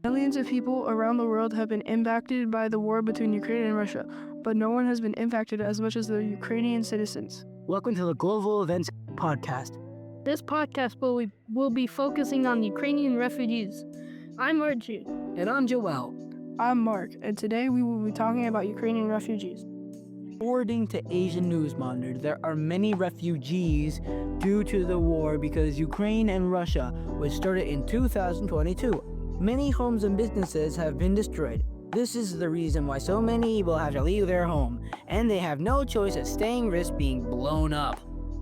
Millions of people around the world have been impacted by the war between Ukraine and Russia, but no one has been impacted as much as the Ukrainian citizens. Welcome to the Global Events Podcast. This podcast will be focusing on Ukrainian refugees. I'm Arjun. And I'm Joal. I'm Mark, and today we will be talking about Ukrainian refugees. According to Asian News Monitor, there are many refugees due to the war because Ukraine and Russia, which started in 2022. Many homes and businesses have been destroyed. This is the reason why so many will have to leave their home, and they have no choice of staying risk being blown up.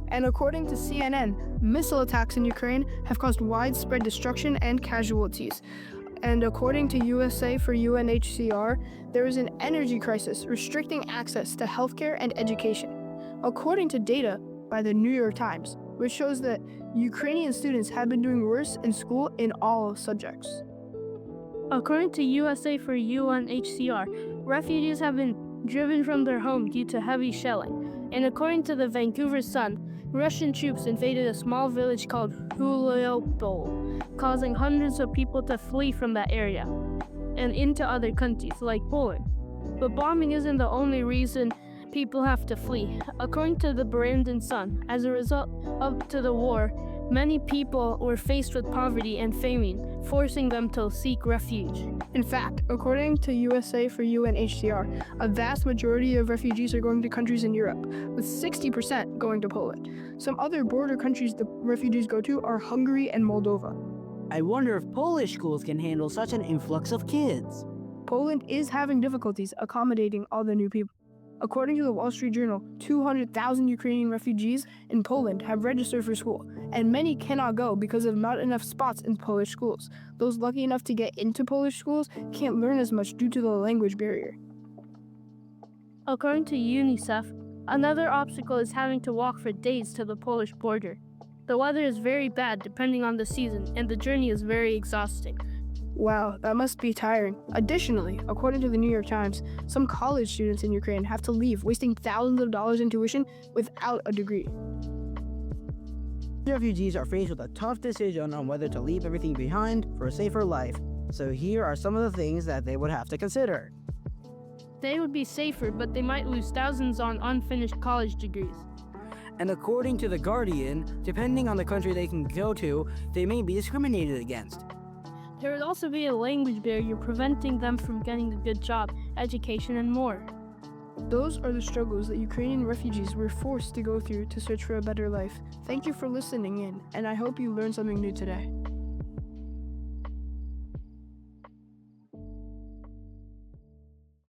And according to CNN, missile attacks in Ukraine have caused widespread destruction and casualties. And according to USA for UNHCR, there is an energy crisis restricting access to healthcare and education. According to data by the New York Times, which shows that Ukrainian students have been doing worse in school in all subjects. According to USA for UNHCR, refugees have been driven from their home due to heavy shelling. And according to the Vancouver Sun, Russian troops invaded a small village called Mariupol, causing hundreds of people to flee from that area and into other countries like Poland. But bombing isn't the only reason people have to flee. According to the Brandon Sun, as a result of the war, many people were faced with poverty and famine, forcing them to seek refuge. In fact, according to USA for UNHCR, a vast majority of refugees are going to countries in Europe, with 60% going to Poland. Some other border countries the refugees go to are Hungary and Moldova. I wonder if Polish schools can handle such an influx of kids. Poland is having difficulties accommodating all the new people. According to the Wall Street Journal, 200,000 Ukrainian refugees in Poland have registered for school, and many cannot go because of not enough spots in Polish schools. Those lucky enough to get into Polish schools can't learn as much due to the language barrier. According to UNICEF, another obstacle is having to walk for days to the Polish border. The weather is very bad depending on the season, and the journey is very exhausting. Wow, that must be tiring. Additionally, according to the New York Times, some college students in Ukraine have to leave, wasting thousands of dollars in tuition without a degree. Refugees are faced with a tough decision on whether to leave everything behind for a safer life. So here are some of the things that they would have to consider. They would be safer, but they might lose thousands on unfinished college degrees. And according to The Guardian, depending on the country they can go to, they may be discriminated against. There would also be a language barrier preventing them from getting a good job, education, and more. Those are the struggles that Ukrainian refugees were forced to go through to search for a better life. Thank you for listening in, and I hope you learned something new today.